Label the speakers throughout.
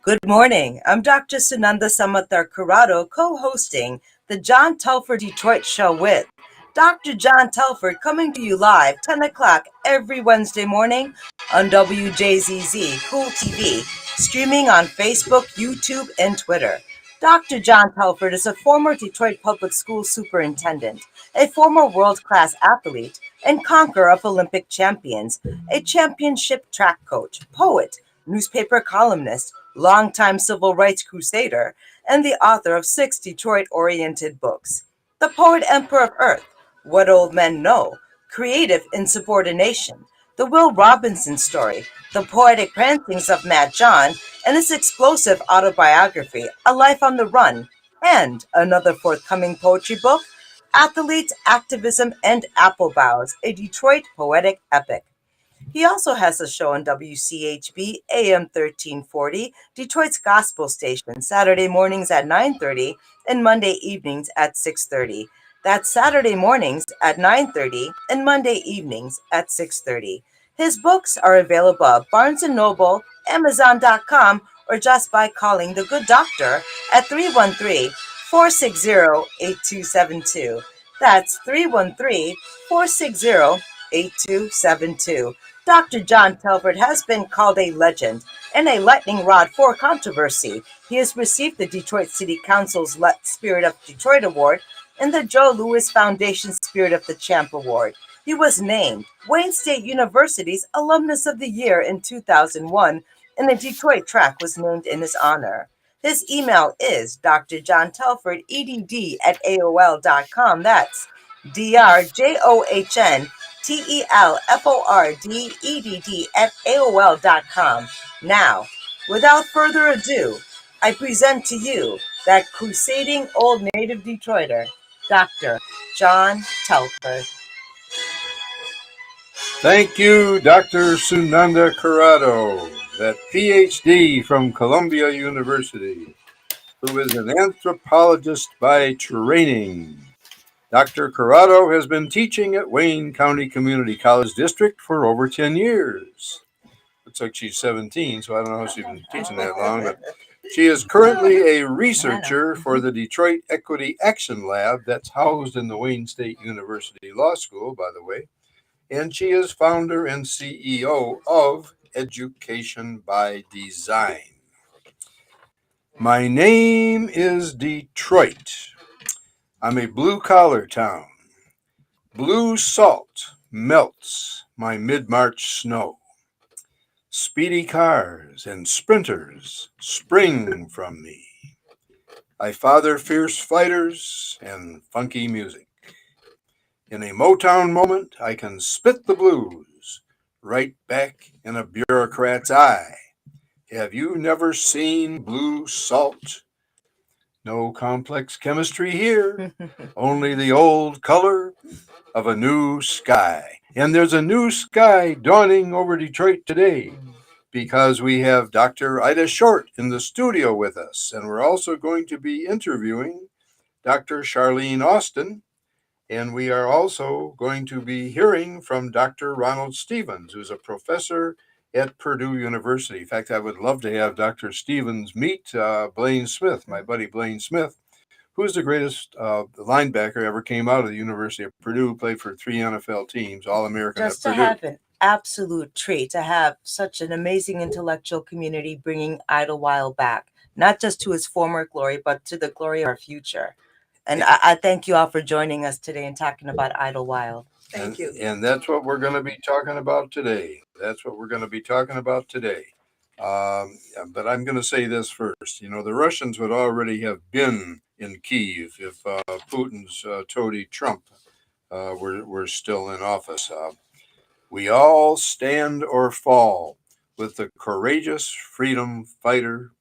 Speaker 1: Good morning. I'm Dr. Sunanda Samathar Curado, co-hosting the John Telford Detroit Show with Dr. John Telford, coming to you live 10 o'clock every Wednesday morning on WJZZ Cool TV, streaming on Facebook, YouTube, and Twitter. Dr. John Telford is a former Detroit Public School superintendent, a former world-class athlete, and conqueror of Olympic champions, a championship track coach, poet, newspaper columnist, longtime civil rights crusader, and the author of 6 Detroit-oriented books. The Poet Emperor of Earth, What Old Men Know, Creative Insubordination, The Will Robinson Story, The Poetic Prancings of Mad John, and his explosive autobiography, A Life on the Run, and another forthcoming poetry book, Athletes, Activism, and Apple Boughs, a Detroit poetic epic. He also has a show on WCHB AM 1340, Detroit's gospel station, Saturday mornings at 9:30 and Monday evenings at 6:30. That's Saturday mornings at 9:30 and Monday evenings at 6:30. His books are available at Barnes & Noble, Amazon.com, or just by calling the Good Doctor at 313-460-8272. That's 313-460-8272. Dr. John Telford has been called a legend and a lightning rod for controversy. He has received the Detroit City Council's Spirit of Detroit Award and the Joe Louis Foundation Spirit of the Champ Award. He was named Wayne State University's Alumnus of the Year in 2001, and the Detroit track was named in his honor. His email is drjohntelfordedd@aol.com. That's drjohntelfordedd@aol.com. Now, without further ado, I present to you that crusading old native Detroiter, Dr. John Telford.
Speaker 2: Thank you, Dr. Sunanda Curado, that PhD from Columbia University, who is an anthropologist by training. Dr. Curado has been teaching at Wayne County Community College District for over 10 years. Looks like she's 17, so I don't know how she's been teaching that long, but she is currently a researcher for the Detroit Equity Action Lab that's housed in the Wayne State University Law School, by the way, and she is founder and CEO of Education by Design. My name is Detroit. I'm a blue-collar town. Blue salt melts my mid-March snow. Speedy cars and sprinters spring from me. I father fierce fighters and funky music. In a Motown moment, I can spit the blues right back in a bureaucrat's eye. Have you never seen blue salt? No complex chemistry here, only the old color of a new sky. And there's a new sky dawning over Detroit today because we have Dr. Ida Short in the studio with us. And we're also going to be interviewing Dr. Charlene Austin. And we are also going to be hearing from Dr. Ronald Stevens, who's a professor at Purdue University. In fact, I would love to have Dr. Stevens meet Blaine Smith, my buddy Blaine Smith, who's the greatest linebacker ever came out of the University of Purdue, played for 3 NFL teams, All-American
Speaker 1: Just
Speaker 2: at
Speaker 1: to
Speaker 2: Purdue.
Speaker 1: have an absolute treat to have such an amazing intellectual community bringing Idlewild back, not just to its former glory, but to the glory of our future. And I thank you all for joining us today and talking about Idlewild.
Speaker 2: Thank you. And that's what we're going to be talking about today. But I'm going to say this first. You know, the Russians would already have been in Kyiv if Putin's toady Trump were still in office. We all stand or fall with the courageous freedom fighter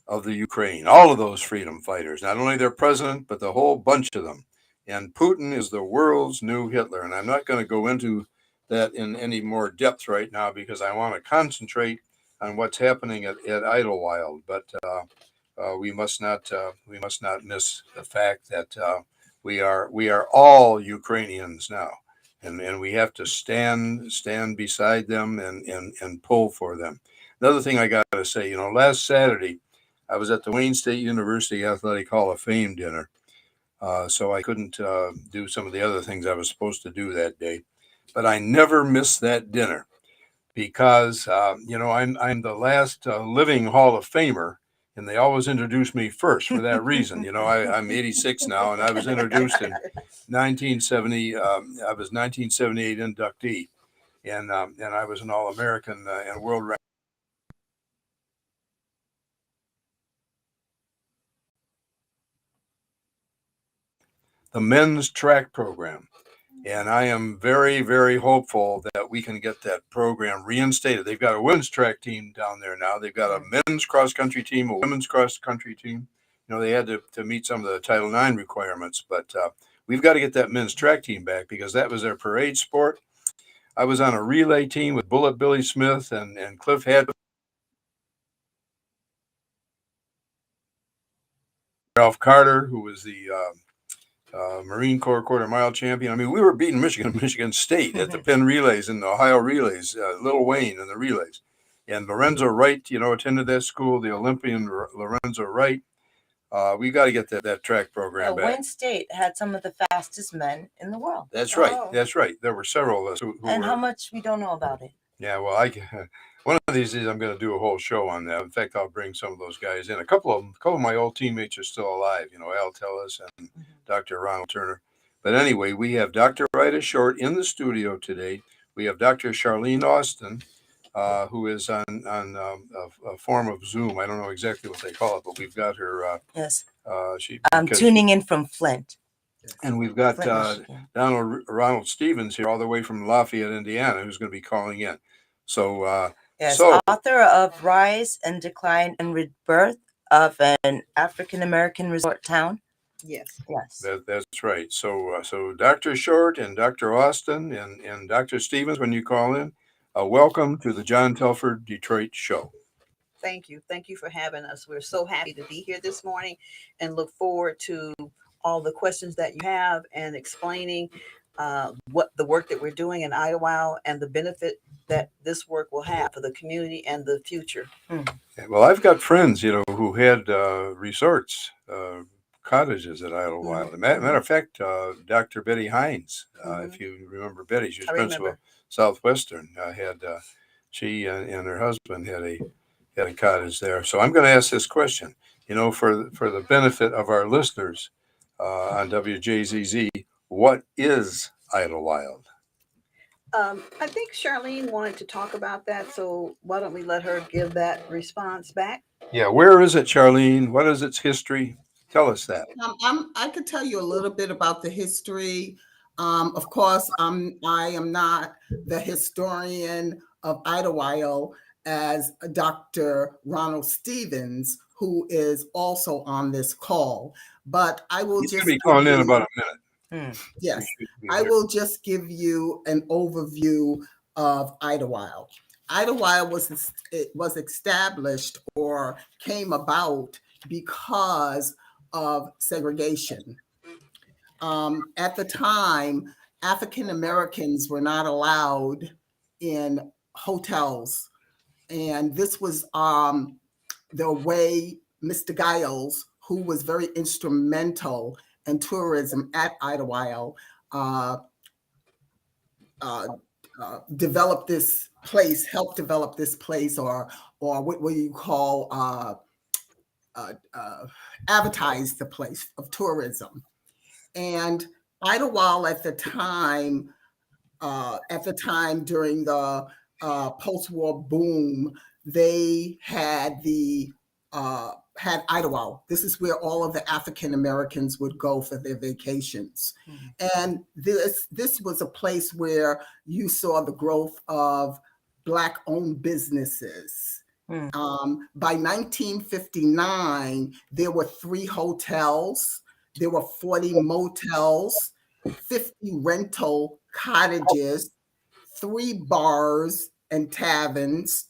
Speaker 2: of the Ukraine. All of those freedom fighters, not only their president, but the whole bunch of them. And Putin is the world's new Hitler. And I'm not going to go into that in any more depth right now because I want to concentrate on what's happening at Idlewild. But we must not miss the fact that we are all Ukrainians now, and we have to stand beside them and pull for them. Another thing I got to say, last Saturday I was at the Wayne State University Athletic Hall of Fame dinner, so I couldn't do some of the other things I was supposed to do that day, but I never missed that dinner because I'm the last living Hall of Famer, and they always introduce me first for that reason. I'm 86 now, and I was introduced in 1970. I was 1978 inductee, and I was an All American and world rank. The men's track program. And I am very, very hopeful that we can get that program reinstated. They've got a women's track team down there now. They've got a men's cross country team, a women's cross country team. They had to meet some of the Title IX requirements, but we've got to get that men's track team back because that was their parade sport. I was on a relay team with Bullet Billy Smith and Cliff Hadley, Ralph Carter, who was the Marine Corps quarter mile champion. I mean, we were beating Michigan State at the Penn relays and the Ohio relays, Little Wayne and the relays. And Lorenzo Wright, attended that school, the Olympian Lorenzo Wright. We got to get that track program back.
Speaker 1: Wayne State had some of the fastest men in the world.
Speaker 2: That's right. That's right. There were several of us who
Speaker 1: and
Speaker 2: were,
Speaker 1: how much we don't know about it.
Speaker 2: Yeah, well, one of these days I'm going to do a whole show on that. In fact, I'll bring some of those guys in. A couple of my old teammates are still alive. Al Tellis and Dr. Ronald Turner. But anyway, we have Dr. Rita Short in the studio today. We have Dr. Charlene Austin, who is on a form of Zoom. I don't know exactly what they call it, but we've got her.
Speaker 1: Yes. I'm tuning in from Flint.
Speaker 2: And we've got Ronald Stevens here, all the way from Lafayette, Indiana, who's going to be calling in. So,
Speaker 1: yes, author of Rise and Decline and Rebirth of an African American Resort Town.
Speaker 3: Yes.
Speaker 2: That's right. So Dr. Short and Dr. Austin and Dr. Stevens, when you call in, welcome to the John Telford Detroit Show.
Speaker 3: Thank you. Thank you for having us. We're so happy to be here this morning and look forward to all the questions that you have and explaining what the work that we're doing in Idlewild and the benefit that this work will have for the community and the future.
Speaker 2: Well, I've got friends, who had resorts, cottages at Idlewild. Matter of fact, Dr. Betty Hines, if you remember Betty, she was principal of Southwestern. She and her husband had a cottage there. So I'm going to ask this question, for the benefit of our listeners on WJZZ. What is Idlewild?
Speaker 3: I think Charlene wanted to talk about that, so why don't we let her give that response back?
Speaker 2: Yeah, where is it, Charlene? What is its history? Tell us that.
Speaker 4: I could tell you a little bit about the history. Of course, I am not the historian of Idlewild as Dr. Ronald Stevens, who is also on this call. But I will
Speaker 2: He's going to be calling in about a minute.
Speaker 4: Yes, I will just give you an overview of Idlewild. Idlewild was established or came about because of segregation. At the time, African Americans were not allowed in hotels, and this was the way Mr. Giles, who was very instrumental in tourism at Idlewild, developed this place, helped develop this place, or what you call advertise the place of tourism. And Idlewild at the time during the post-war boom, they had had Idlewild. This is where all of the African Americans would go for their vacations. And this was a place where you saw the growth of Black-owned businesses. By 1959, there were 3 hotels, there were 40 motels, 50 rental cottages, 3 bars and taverns,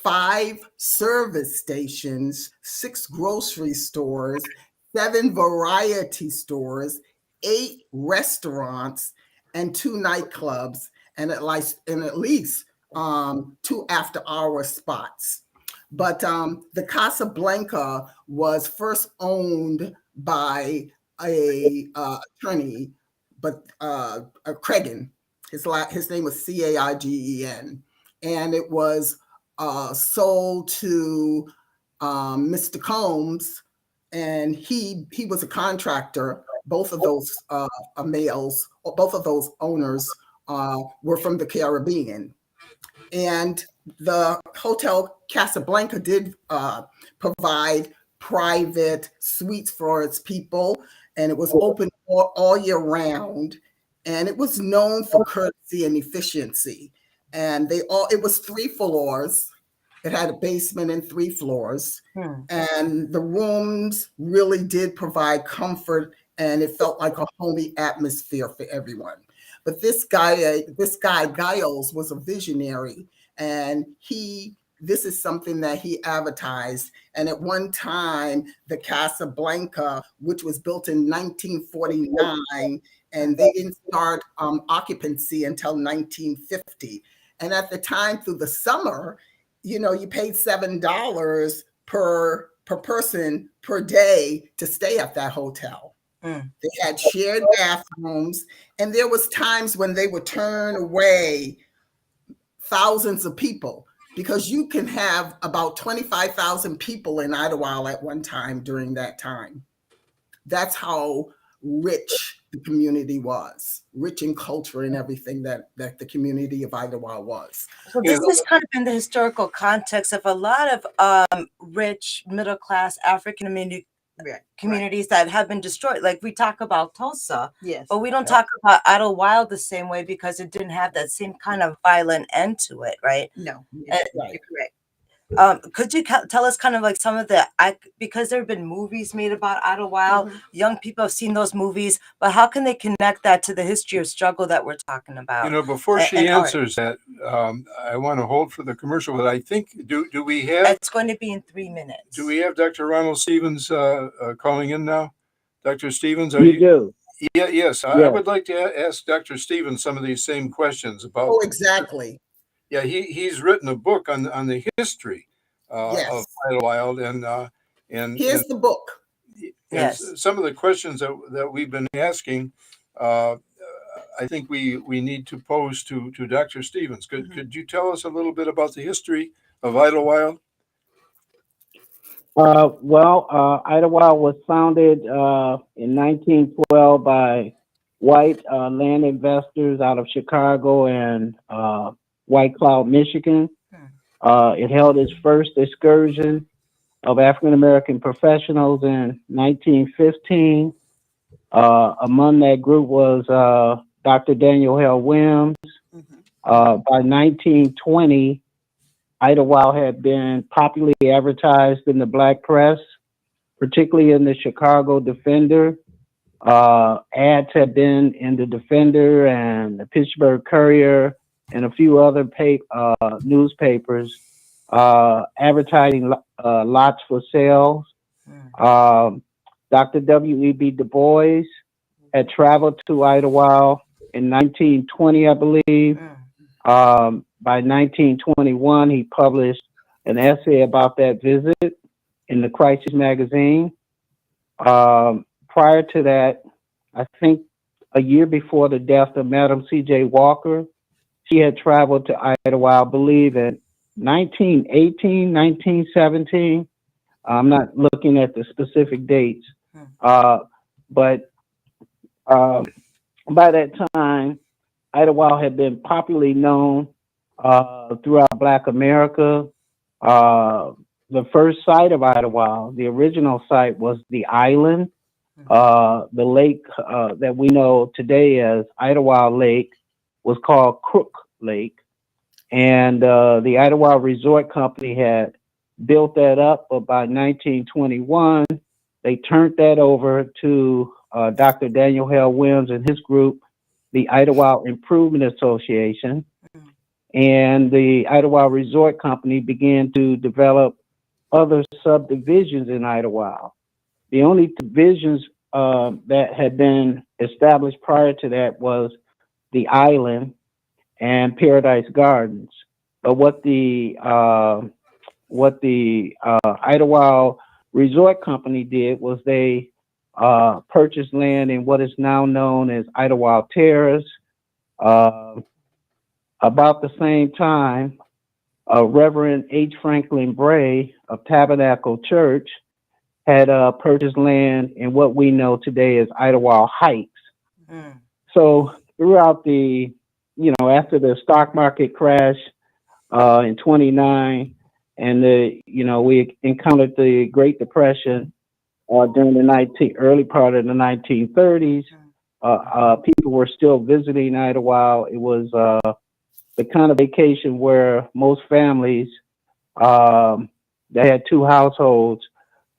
Speaker 4: 5 service stations, 6 grocery stores, 7 variety stores, 8 restaurants, and 2 nightclubs, and at least 2 after-hour spots. But the Casablanca was first owned by a attorney, but Craigen. His name was Caigen, and it was sold to Mr. Combs, and he was a contractor. Both of those males, both of those owners were from the Caribbean. And the Hotel Casablanca did provide private suites for its people, and it was open all year round. And it was known for courtesy and efficiency. And it was 3 floors. It had a basement and 3 floors. And the rooms really did provide comfort, and it felt like a homey atmosphere for everyone. But this guy Giles, was a visionary, and this is something that he advertised. And at one time, the Casablanca, which was built in 1949, and they didn't start occupancy until 1950. And at the time, through the summer, you paid $7 per person per day to stay at that hotel. They had shared bathrooms, and there was times when they would turn away thousands of people, because you can have about 25,000 people in Idlewild at one time during that time. That's how rich the community was, rich in culture and everything that the community of Idlewild was.
Speaker 1: So this is kind of in the historical context of a lot of rich middle-class African communities that have been destroyed. Like we talk about Tulsa,
Speaker 3: Yes,
Speaker 1: but we don't talk about Idlewild the same way, because it didn't have that same kind of violent end to it, right?
Speaker 3: No,
Speaker 4: Right.
Speaker 3: you're correct.
Speaker 1: Could you tell us kind of like some of because there have been movies made about Idlewild, young people have seen those movies, but how can they connect that to the history of struggle that we're talking about?
Speaker 2: Before she answers that, I want to hold for the commercial, but I think, do we have?
Speaker 1: It's going to be in 3 minutes.
Speaker 2: Do we have Dr. Ronald Stevens calling in now? Dr. Stevens,
Speaker 5: you do?
Speaker 2: Yeah, yes. I would like to ask Dr. Stevens some of these same questions about.
Speaker 4: Oh, exactly.
Speaker 2: Yeah, he's written a book on the history of Idlewild, and
Speaker 4: here's the book.
Speaker 1: Yes.
Speaker 2: Some of the questions that we've been asking, I think we need to pose to Dr. Stevens. Could you tell us a little bit about the history of Idlewild?
Speaker 5: Idlewild was founded in 1912 by white land investors out of Chicago and White Cloud, Michigan. It held its first excursion of African American professionals in 1915. Among that group was Dr. Daniel Hale Williams. By 1920, Idlewild had been popularly advertised in the Black press, particularly in the Chicago Defender. Ads had been in the Defender and the Pittsburgh Courier and a few other newspapers advertising lots for sales. Dr. W.E.B. Du Bois had traveled to Idlewild in 1920, I believe. By 1921, he published an essay about that visit in the Crisis magazine. Prior to that, I think a year before the death of Madam C.J. Walker, she had traveled to Idlewild, I believe, in 1918, 1917. I'm not looking at the specific dates. But by that time, Idlewild had been popularly known throughout Black America. The first site of Idlewild, the original site, was the island. The lake that we know today as Idlewild Lake was called Crook Lake. And the Idlewild Resort Company had built that up, but by 1921, they turned that over to Dr. Daniel Hale Williams and his group, the Idlewild Improvement Association. And the Idlewild Resort Company began to develop other subdivisions in Idlewild. The only divisions that had been established prior to that was the island and Paradise Gardens. But what the Idlewild Resort Company did was they purchased land in what is now known as Idlewild Terrace. Uh, about the same time, Reverend H. Franklin Bray of Tabernacle Church had purchased land in what we know today as Idlewild Heights.
Speaker 1: Mm.
Speaker 5: So throughout after the stock market crash in 29, and we encountered the Great Depression during the early part of the 1930s. People were still visiting Idlewild. It was the kind of vacation where most families that had two households,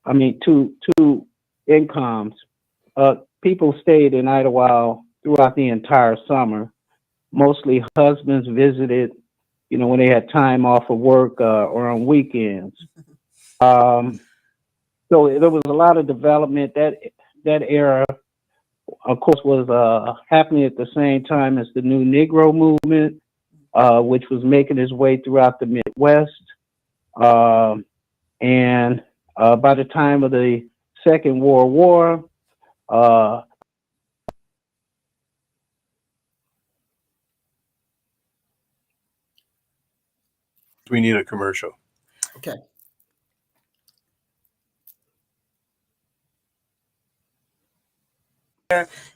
Speaker 5: two incomes, people stayed in Idlewild throughout the entire summer. Mostly husbands visited, when they had time off of work or on weekends. So there was a lot of development. That era, of course, was happening at the same time as the new Negro Movement, which was making its way throughout the Midwest. And by the time of the Second World War,
Speaker 2: We need a commercial.
Speaker 4: Okay.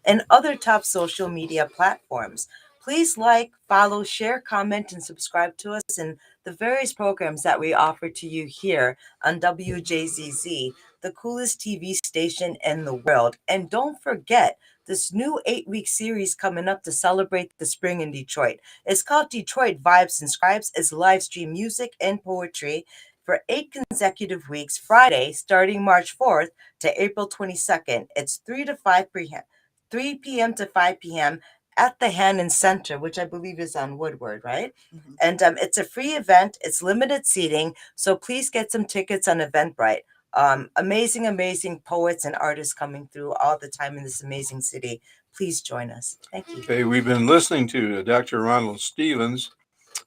Speaker 1: And other top social media platforms. Please like, follow, share, comment, and subscribe to us in the various programs that we offer to you here on WJZZ, the coolest TV station in the world. And don't forget this new 8-week series coming up to celebrate the spring in Detroit. It's called Detroit Vibes and Scribes. It's live stream music and poetry for 8 consecutive weeks, Friday, starting March 4th to April 22nd. It's 3 p.m. to 5 p.m. at the Hannon Center, which I believe is on Woodward, right?
Speaker 3: Mm-hmm.
Speaker 1: And it's a free event. It's limited seating, so please get some tickets on Eventbrite. Amazing poets and artists coming through all the time in this amazing city. Please join us. Thank you.
Speaker 2: Okay, we've been listening to Dr. Ronald Stevens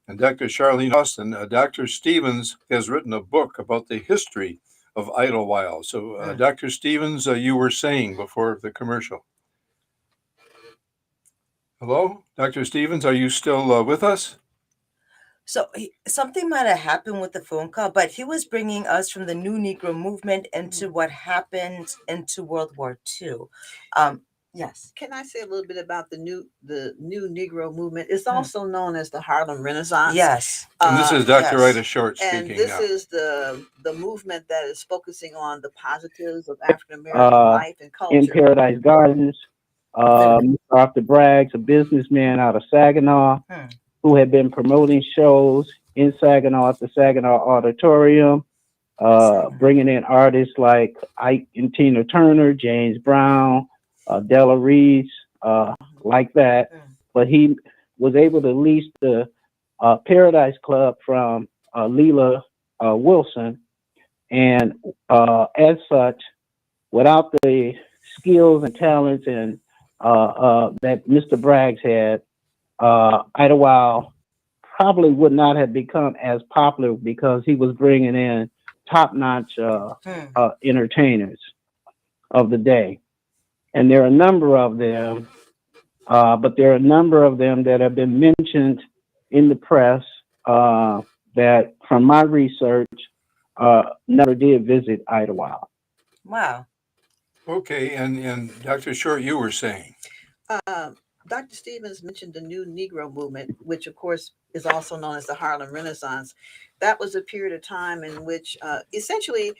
Speaker 2: and Dr. Charlene Austin. Dr. Stevens has written a book about the history of Idlewild. So, Dr. Stevens, you were saying before the commercial. Hello, Dr. Stevens, are you still with us?
Speaker 1: So something might have happened with the phone call, but he was bringing us from the new Negro Movement into what happened into World War II. Yes.
Speaker 3: Can I say a little bit about the new Negro Movement? It's also known as the Harlem Renaissance.
Speaker 1: Yes.
Speaker 2: And this is Dr.
Speaker 1: yes.
Speaker 2: Ida Short speaking.
Speaker 3: And this
Speaker 2: now.
Speaker 3: is the movement that is focusing on the positives of African American life and culture.
Speaker 5: In Paradise Gardens, Dr. Braggs, a businessman out of Saginaw, who had been promoting shows in Saginaw at the Saginaw Auditorium, bringing in artists like Ike and Tina Turner, James Brown, Della Reese, like that. But he was able to lease the Paradise Club from Leela Wilson. And as such, without the skills and talents and that Mr. Braggs had, Idlewild probably would not have become as popular because he was bringing in top-notch entertainers of the day. And there are a number of them, but there are a number of them that have been mentioned in the press that, from my research, never did visit Idlewild.
Speaker 1: Wow.
Speaker 2: Okay, and Dr. Short, you were saying.
Speaker 3: Dr. Stevens mentioned the new Negro Movement, which of course is also known as the Harlem Renaissance. That was a period of time in which essentially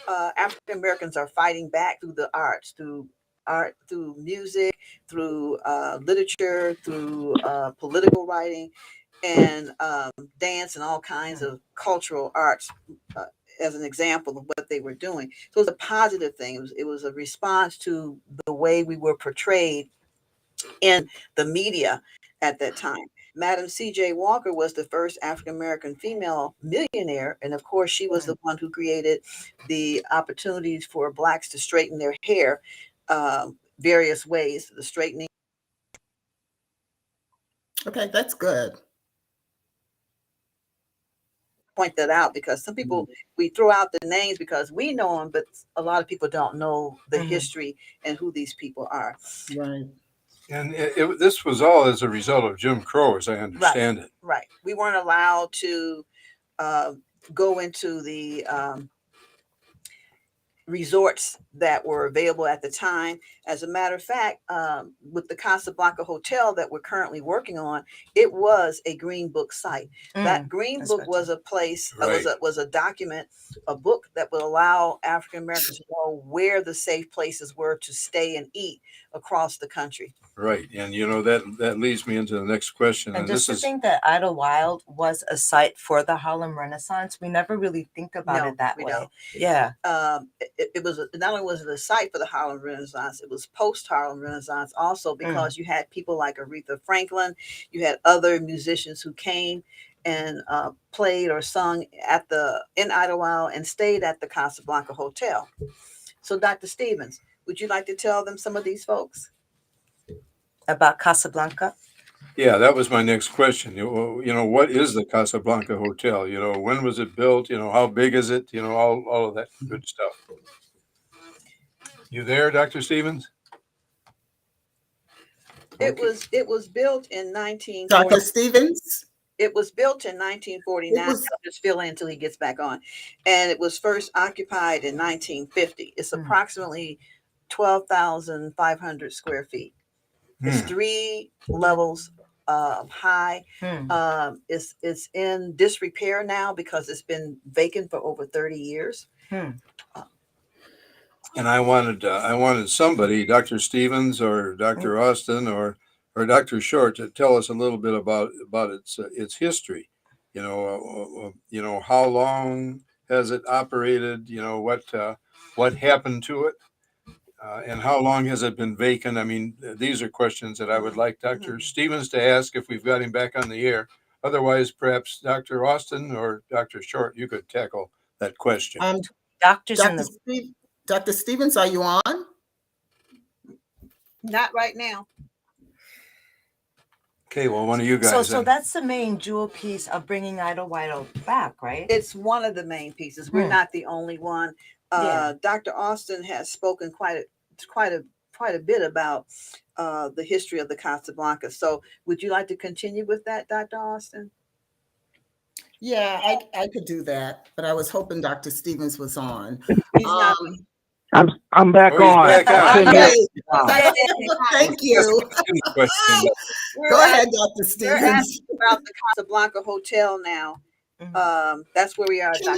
Speaker 3: African Americans are fighting back through the arts, through music, through literature, through political writing, and dance and all kinds of cultural arts. As an example of what they were doing. So it was a positive thing. It was a response to the way we were portrayed in the media at that time. Madam C.J. Walker was the first African American female millionaire, and of course, she was the one who created the opportunities for blacks to straighten their hair various ways. The straightening.
Speaker 4: Okay, that's good.
Speaker 3: Point that out because some people we throw out the names because we know them, but a lot of people don't know the history and who these people are.
Speaker 4: Right.
Speaker 2: And this was all as a result of Jim Crow, as I understand it.
Speaker 3: Right. We weren't allowed to go into the resorts that were available at the time. As a matter of fact, with the Casablanca Hotel that we're currently working on, it was a Green Book site. That Green Book was a place, was a document, a book that would allow African Americans to know where the safe places were to stay and eat across the country.
Speaker 2: Right. And, that leads me into the next question.
Speaker 1: And just to think that Idlewild was a site for the Harlem Renaissance, we never really think about it that way. Yeah.
Speaker 3: It was not only was it a site for the Harlem Renaissance, it was post Harlem Renaissance also because you had people like Aretha Franklin, you had other musicians who came and played or sung in Idlewild and stayed at the Casablanca Hotel. So, Dr. Stevens, would you like to tell them some of these folks
Speaker 1: about Casablanca?
Speaker 2: Yeah, that was my next question. What is the Casablanca Hotel? When was it built? How big is it? All of that good stuff. You there, Dr. Stevens?
Speaker 3: It was built in 1949.
Speaker 4: Dr. Stevens?
Speaker 3: It was built in 1949. I'll just fill in until he gets back on. And it was first occupied in 1950. It's approximately 12,500 square feet. It's 3 levels high. It's in disrepair now because it's been vacant for over 30 years.
Speaker 2: And I wanted somebody, Dr. Stevens or Dr. Austin or Dr. Short, to tell us a little bit about its history. How long has it operated? What happened to it? And how long has it been vacant? I mean, these are questions that I would like Dr. Stevens to ask if we've got him back on the air. Otherwise, perhaps Dr. Austin or Dr. Short, you could tackle that question.
Speaker 4: Dr. Stevens, are you on?
Speaker 3: Not right now.
Speaker 2: Okay, well, one of you guys.
Speaker 1: So that's the main jewel piece of bringing Idlewild back, right?
Speaker 3: It's one of the main pieces. We're not the only one. Dr. Austin has spoken quite a bit about the history of the Casablanca. So would you like to continue with that, Dr. Austin?
Speaker 4: Yeah, I could do that, but I was hoping Dr. Stevens was on.
Speaker 3: He's not.
Speaker 5: I'm back on.
Speaker 2: Back on.
Speaker 4: Okay. Thank you. Go ahead, Dr. Stevens.
Speaker 3: We're asking about the Casablanca Hotel now. That's where we are.
Speaker 5: Okay,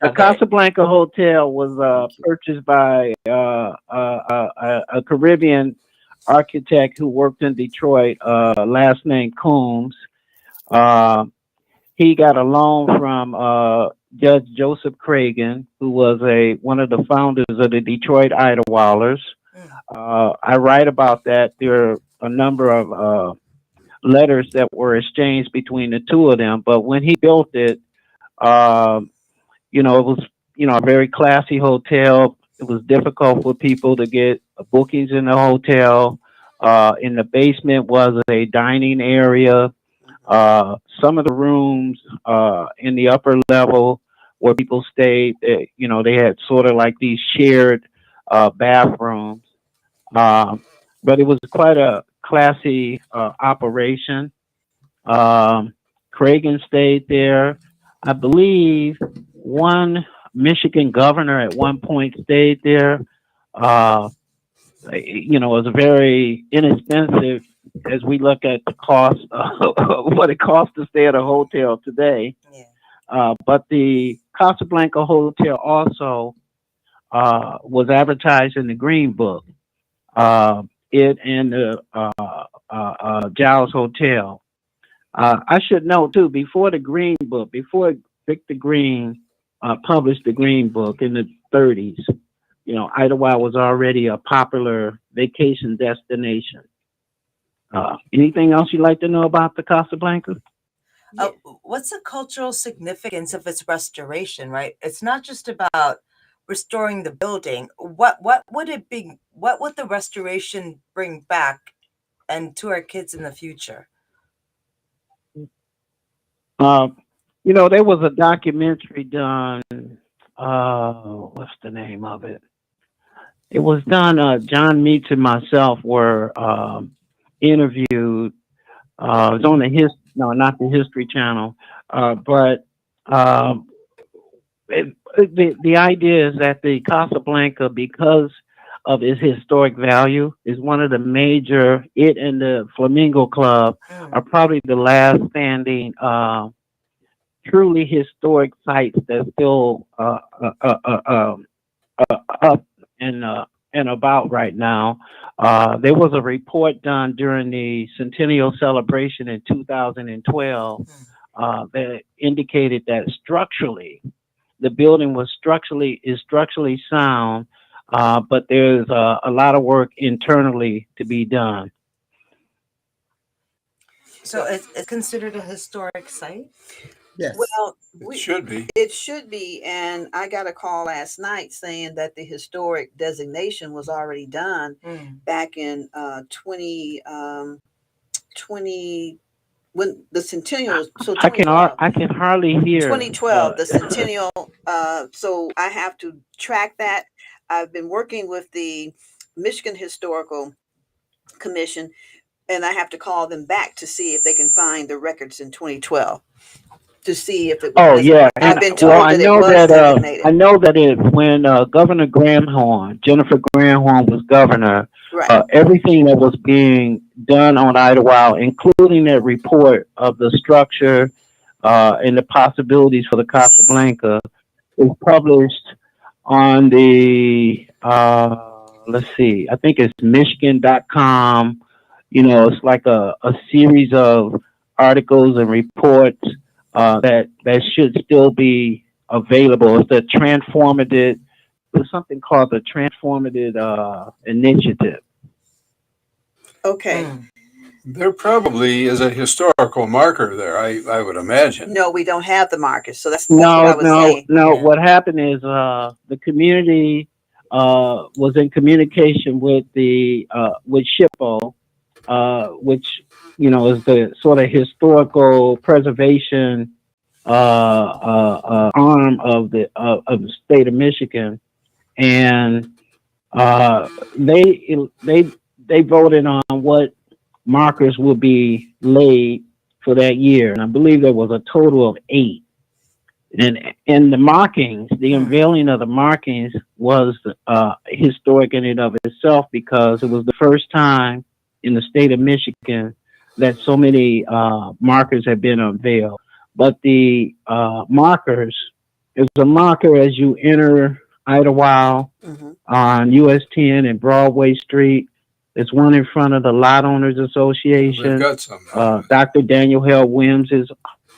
Speaker 5: the Casablanca Hotel was purchased by a Caribbean architect who worked in Detroit, last name Coombs. He got a loan from Judge Joseph Cragen, who was one of the founders of the Detroit Idlewilders. I write about that. There are a number of letters that were exchanged between the two of them. But when he built it, it was, a very classy hotel. It was difficult for people to get bookings in the hotel. In the basement was a dining area. Some of the rooms in the upper level where people stayed, they had sort of like these shared bathrooms. But it was quite a classy operation. Cragen stayed there. I believe one Michigan governor at one point stayed there. It was very inexpensive as we look at the cost of what it costs to stay at a hotel today. But the Casablanca Hotel also was advertised in the Green Book. It and the Giles Hotel. I should know too, before Victor Green published the Green Book in the 30s, Idlewild was already a popular vacation destination. Anything else you'd like to know about the Casablanca?
Speaker 1: What's the cultural significance of its restoration, right? It's not just about restoring the building. What would it be? What would the restoration bring back and to our kids in the future?
Speaker 5: There was a documentary done. What's the name of it? It was done. John Meeks and myself were interviewed. It was on not the History Channel, but the idea is that the Casablanca, because of its historic value, is one of the major. It and the Flamingo Club are probably the last standing truly historic sites that's still up and about right now. There was a report done during the Centennial Celebration in 2012 that indicated that structurally, the building is structurally sound, but there's a lot of work internally to be done.
Speaker 1: So it's considered a historic site?
Speaker 4: Yes.
Speaker 3: Well,
Speaker 2: It should be.
Speaker 3: it should be. And I got a call last night saying that the historic designation was already done back in 2020 when the centennial. So
Speaker 5: I can hardly hear.
Speaker 3: 2012, the centennial. So I have to track that. I've been working with the Michigan Historical Commission, and I have to call them back to see if they can find the records in 2012 to see if it was.
Speaker 5: Oh yeah,
Speaker 3: I've been told
Speaker 5: I
Speaker 3: that
Speaker 5: know
Speaker 3: it was
Speaker 5: that.
Speaker 3: designated.
Speaker 5: I know that when Governor Jennifer Granholm was governor,
Speaker 3: Right.
Speaker 5: everything that was being done on Idlewild, including that report of the structure and the possibilities for the Casablanca, is published on the let's see, I think it's Michigan.com. It's like a series of articles and reports that should still be available. It's there's something called the Transformative Initiative.
Speaker 3: Okay.
Speaker 2: There probably is a historical marker there, I would imagine.
Speaker 3: No, we don't have the markers. So that's what I was saying.
Speaker 5: No. What happened is the community was in communication with with SHPO, which is the sort of historical preservation arm of the state of Michigan, and they voted on what markers will be laid for that year, and I believe there was a total of 8. And the markings, the unveiling of the markings was historic in and of itself, because it was the first time in the state of Michigan that so many markers had been unveiled. But the markers, there's a marker as you enter Idlewild on US 10 and Broadway Street. There's one in front of the Lot Owners Association.
Speaker 2: They've got some.
Speaker 5: Dr. Daniel Hale Williams'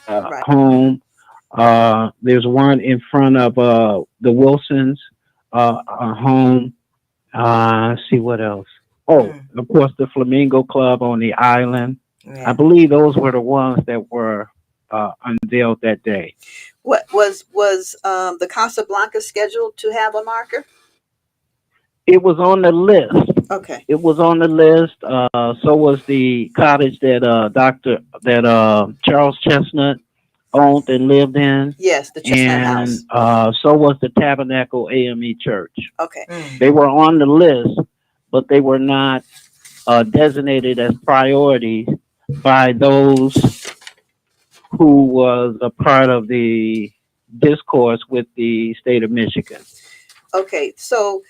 Speaker 5: home. There's one in front of the Wilsons' home. Let's see what else. Oh, of course, the Flamingo Club on the island. Yeah. I believe those were the ones that were unveiled that day.
Speaker 3: What was the Casablanca scheduled to have a marker?
Speaker 5: It was on the list.
Speaker 3: Okay.
Speaker 5: It was on the list. So was the cottage that Charles Chestnut owned and lived in.
Speaker 3: Yes, the Chestnut House.
Speaker 5: And so was the Tabernacle AME Church.
Speaker 3: Okay.
Speaker 5: They were on the list, but they were not designated as priorities by those who was a part of the discourse with the state of Michigan.
Speaker 3: Okay, so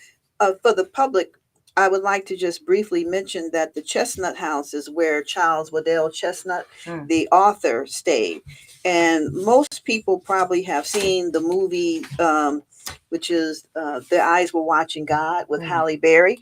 Speaker 3: for the public, I would like to just briefly mention that the Chestnut House is where Charles Waddell Chestnut, the author, stayed. And most people probably have seen the movie, which is Their Eyes Were Watching God with Halle Berry.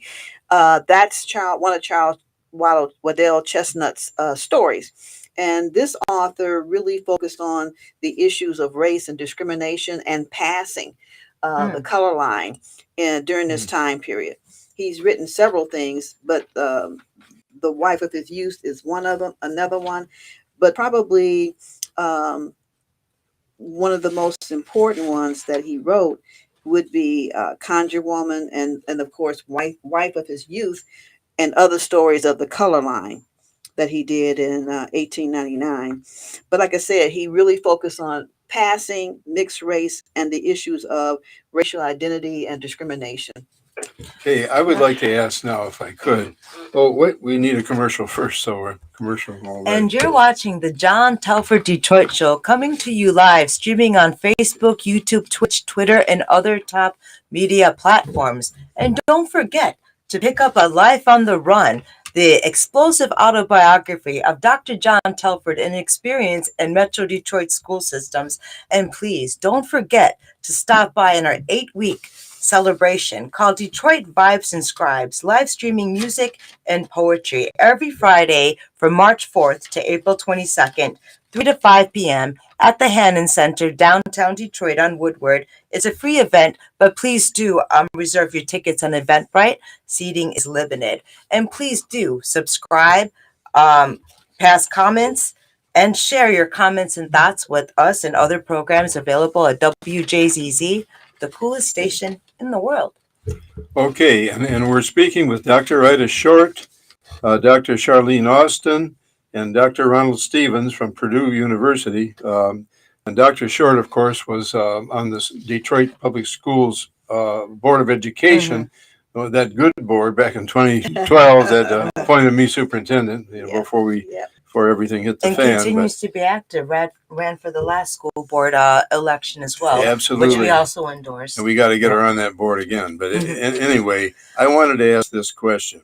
Speaker 3: That's one of Charles Waddell Chestnut's stories. And this author really focused on the issues of race and discrimination and passing the color line during this time period. He's written several things, but the wife of his youth is one of them, another one, but probably one of the most important ones that he wrote would be Conjure Woman, and of course wife of his youth, and other stories of the color line that he did in 1899. But like I said, he really focused on passing, mixed race, and the issues of racial identity and discrimination.
Speaker 2: Okay, I would like to ask now if I could. Oh, wait, we need a commercial first, so we're commercial already.
Speaker 1: And you're watching the John Telford Detroit Show, coming to you live, streaming on Facebook, YouTube, Twitch, Twitter, and other top media platforms. And don't forget to pick up A Life on the Run, the explosive autobiography of Dr. John Telford, an experience in Metro Detroit school systems. And please don't forget to stop by in our 8-week celebration called Detroit Vibes and Scribes, live streaming music and poetry every Friday from March 4th to April 22nd, 3 to 5 p.m. at the Hannon Center, downtown Detroit on Woodward. It's a free event, but please do reserve your tickets on Eventbrite. Seating is limited. And please do subscribe, pass comments, and share your comments and thoughts with us and other programs available at WJZZ, the coolest station in the world.
Speaker 2: Okay, and we're speaking with Dr. Ida Short, Dr. Charlene Austin, and Dr. Ronald Stevens from Purdue University. And Dr. Short, of course, was on the Detroit Public Schools Board of Education, that good board back in 2012 that appointed me superintendent, before everything hit the
Speaker 1: and
Speaker 2: fan.
Speaker 1: Continues to be active. Ran for the last school board election as well.
Speaker 2: Absolutely.
Speaker 1: Which we also endorsed.
Speaker 2: And we got to get her on that board again. But anyway, I wanted to ask this question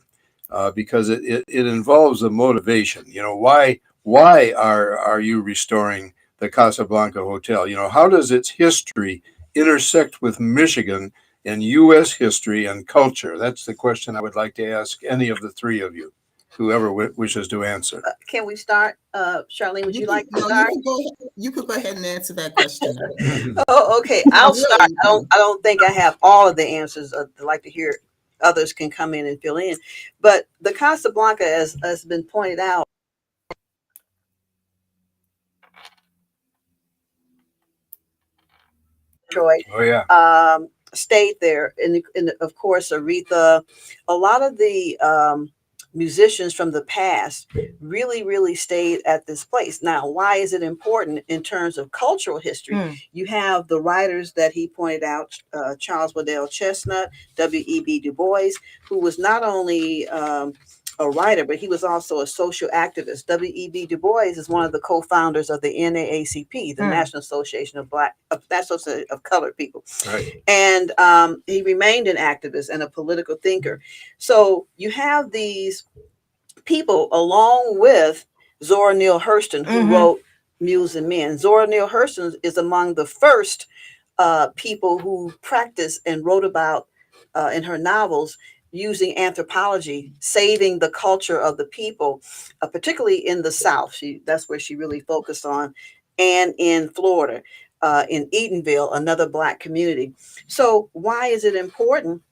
Speaker 2: because it involves the motivation. You know, why are you restoring the Casablanca Hotel? You know, how does its history intersect with Michigan and U.S. history and culture? That's the question I would like to ask any of the three of you, whoever wishes to answer.
Speaker 3: Can we start? Charlene, would you like to
Speaker 4: No,
Speaker 3: start?
Speaker 4: you could go ahead and answer that question.
Speaker 3: Oh, okay. I'll start. I don't think I have all of the answers. I'd like to hear others can come in and fill in. But the Casablanca, as has been pointed out, Detroit,
Speaker 2: Oh, yeah.
Speaker 3: stayed there. And of course, Aretha, a lot of the musicians from the past really stayed at this place. Now, why is it important in terms of cultural history? You have the writers that he pointed out, Charles Waddell Chestnut, W.E.B. Du Bois, who was not only a writer, but he was also a social activist. W.E.B. Du Bois is one of the co-founders of the NAACP, the National Association of Colored People.
Speaker 2: Right.
Speaker 3: And he remained an activist and a political thinker. So you have these people along with Zora Neale Hurston, who wrote Mules and Men. Zora Neale Hurston is among the first people who practiced and wrote about in her novels using anthropology, saving the culture of the people, particularly in the South. That's where she really focused on, and in Florida, in Eatonville, another Black community. So why is it important?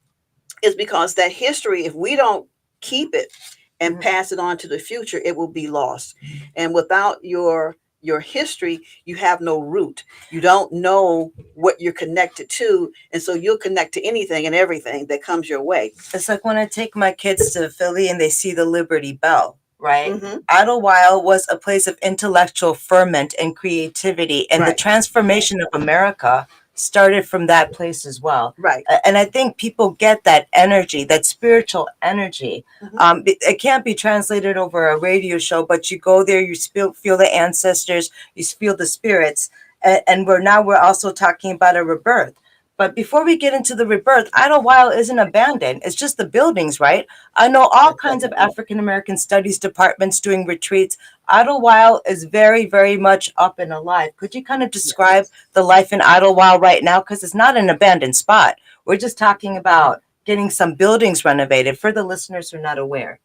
Speaker 3: Is because that history, if we don't keep it and pass it on to the future, it will be lost. And without your history, you have no root. You don't know what you're connected to. And so you'll connect to anything and everything that comes your way.
Speaker 1: It's like when I take my kids to Philly and they see the Liberty Bell, right? Idlewild was a place of intellectual ferment and creativity, and the transformation of America started from that place as well.
Speaker 3: Right.
Speaker 1: And I think people get that energy, that spiritual energy. It can't be translated over a radio show, but you go there, you feel the ancestors, you feel the spirits. And we're also talking about a rebirth. But before we get into the rebirth, Idlewild isn't abandoned. It's just the buildings, right? I know all kinds of African-American studies departments doing retreats. Idlewild is very, very much up and alive. Could you kind of describe the life in Idlewild right now? Because it's not an abandoned spot. We're just talking about getting some buildings renovated for the listeners who are not aware.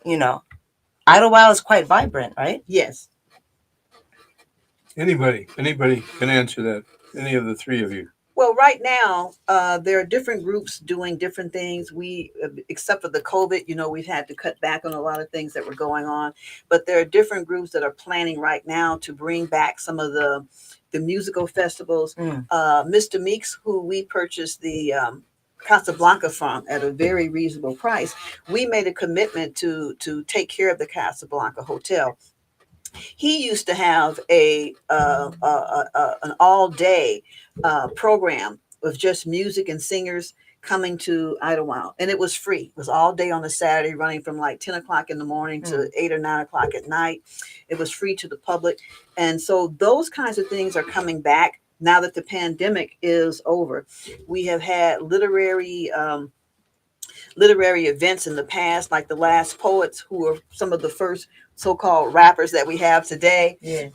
Speaker 1: You know, Idlewild is quite vibrant, right?
Speaker 3: Yes.
Speaker 2: Anybody can answer that. Any of the three of you.
Speaker 3: Well, right now, there are different groups doing different things. Except for the COVID, we've had to cut back on a lot of things that were going on. But there are different groups that are planning right now to bring back some of the musical festivals. Mr. Meeks, who we purchased the Casablanca from at a very reasonable price, we made a commitment to take care of the Casablanca Hotel. He used to have an all day program with just music and singers coming to Idlewild, and it was free. It was all day on a Saturday, running from like 10 o'clock in the morning to 8 or 9 o'clock at night. It was free to the public, and so those kinds of things are coming back now that the pandemic is over. We have had literary events in the past, like the Last Poets, who are some of the first so-called rappers that we have today.
Speaker 1: Yeah.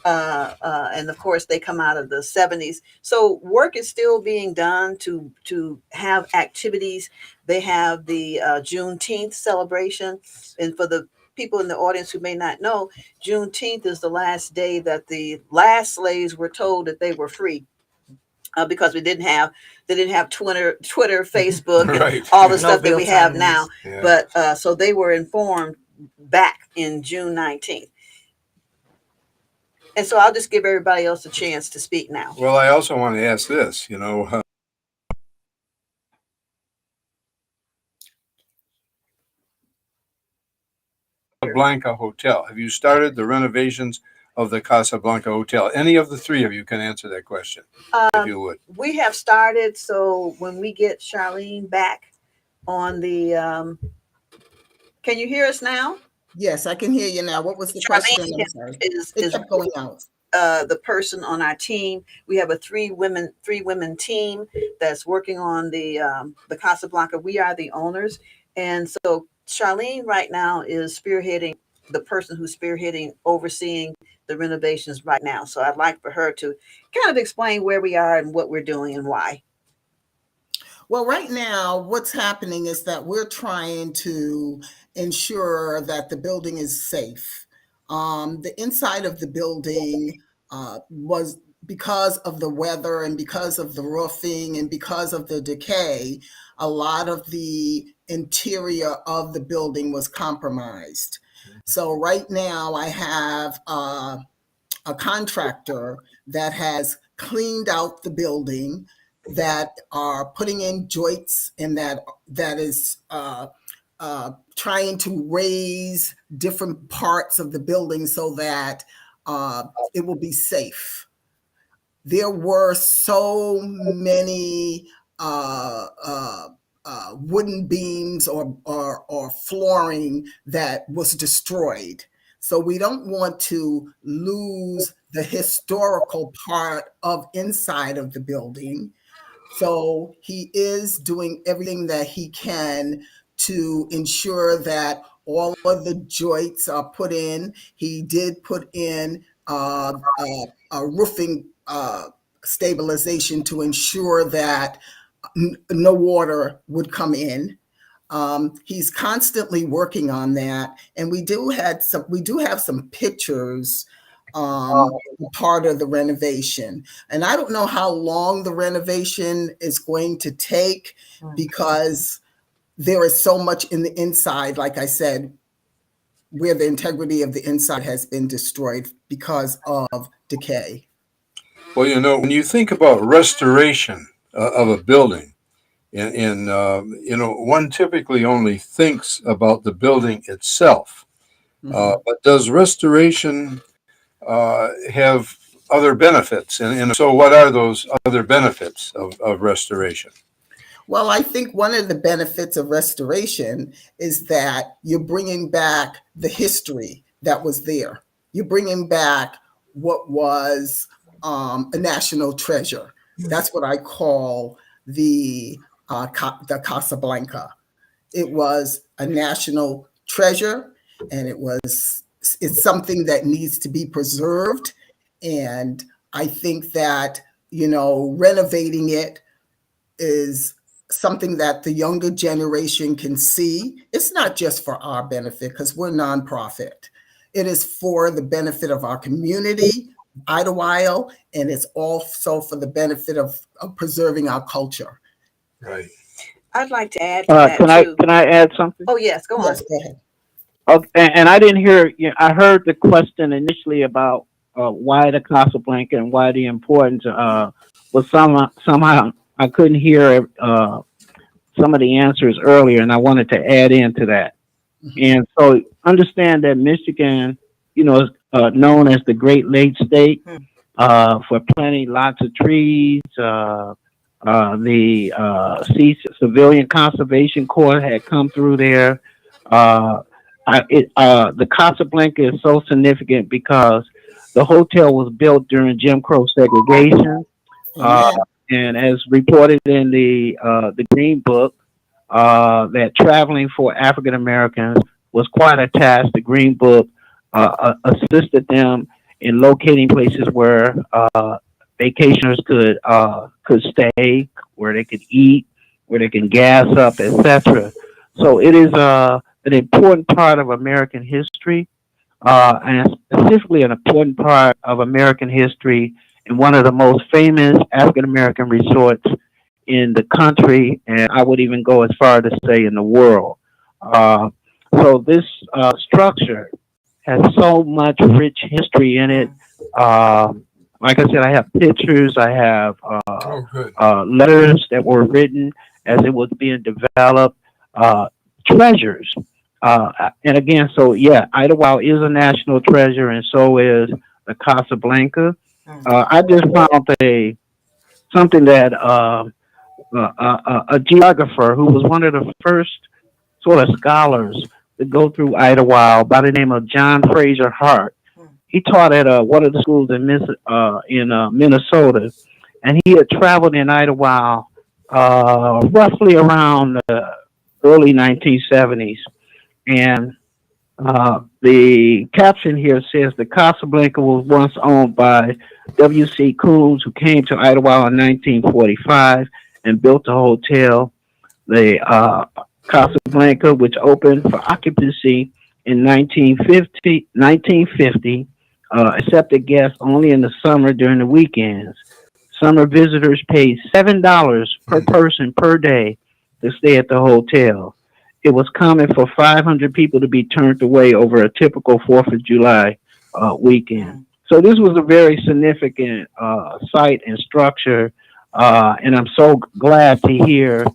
Speaker 3: And of course, they come out of the 70s. So work is still being done to have activities. They have the Juneteenth celebration. And for the people in the audience who may not know, Juneteenth is the last day that the last slaves were told that they were free. Because they didn't have Twitter, Facebook, and
Speaker 2: Right.
Speaker 3: all the
Speaker 1: No
Speaker 3: stuff that we
Speaker 1: real-time
Speaker 3: have now.
Speaker 2: Yeah.
Speaker 3: But so they were informed back in June 19th. And so I'll just give everybody else a chance to speak now.
Speaker 2: Well, I also want to ask this, Casablanca Hotel. Have you started the renovations of the Casablanca Hotel? Any of the three of you can answer that question, if you would.
Speaker 3: We have started. So when we get Charlene back on the, can you hear us now?
Speaker 4: Yes, I can hear you now. What was the
Speaker 3: Charlene
Speaker 4: question? I'm sorry.
Speaker 3: is
Speaker 4: It kept going out.
Speaker 3: the person on our team. We have a three women team that's working on the Casablanca. We are the owners, and so Charlene right now is the person who's overseeing the renovations right now. So I'd like for her to kind of explain where we are and what we're doing and why.
Speaker 4: Well, right now, what's happening is that we're trying to ensure that the building is safe. The inside of the building was, because of the weather and because of the roofing and because of the decay, a lot of the interior of the building was compromised. So right now I have a contractor that has cleaned out the building, that are putting in joists, and that is trying to raise different parts of the building so that it will be safe. There were so many wooden beams or flooring that was destroyed. So we don't want to lose the historical part of inside of the building. So he is doing everything that he can to ensure that all of the joints are put in. He did put in a roofing stabilization to ensure that no water would come in. He's constantly working on that, and we do have some pictures, part of the renovation. And I don't know how long the renovation is going to take, because there is so much in the inside, like I said, where the integrity of the inside has been destroyed because of decay.
Speaker 2: Well, when you think about restoration of a building, and one typically only thinks about the building itself. But does restoration have other benefits? And so what are those other benefits of restoration?
Speaker 4: Well, I think one of the benefits of restoration is that you're bringing back the history that was there. You're bringing back what was a national treasure. That's what I call the Casablanca. It was a national treasure, and it's something that needs to be preserved. And I think that, renovating it is something that the younger generation can see. It's not just for our benefit, because we're nonprofit. It is for the benefit of our community, Idlewild, and it's also for the benefit of preserving our culture.
Speaker 2: Right.
Speaker 3: I'd like to add to that too.
Speaker 5: Can I add something?
Speaker 3: Oh yes, go on.
Speaker 4: Yes, go ahead.
Speaker 5: Okay, and I didn't hear. I heard the question initially about why the Casablanca and why the importance. But somehow I couldn't hear some of the answers earlier, and I wanted to add into that. And so understand that Michigan, is known as the Great Lakes State for plenty, lots of trees. The Civilian Conservation Corps had come through there. The Casablanca is so significant because the hotel was built during Jim Crow segregation, and as reported in the Green Book, that traveling for African Americans was quite a task. The Green Book assisted them in locating places where vacationers could stay, where they could eat, where they can gas up, etc. So it is an important part of American history, and specifically an important part of American history and one of the most famous African American resorts in the country, and I would even go as far to say in the world. So this structure has so much rich history in it. Like I said, I have pictures, I have letters that were written as it was being developed, treasures. And again, so yeah, Idlewild is a national treasure, and so is the Casablanca. I just found something that a geographer who was one of the first sort of scholars to go through Idlewild by the name of John Fraser Hart. He taught at one of the schools in Minnesota, and he had traveled in Idlewild roughly around the early 1970s. And the caption here says the Casablanca was once owned by W.C. Coons, who came to Idlewild in 1945 and built a hotel. The Casablanca, which opened for occupancy in 1950, accepted guests only in the summer during the weekends. Summer visitors paid $7 per person per day to stay at the hotel. It was common for 500 people to be turned away over a typical 4th of July weekend. So this was a very significant site and structure, and I'm so glad to hear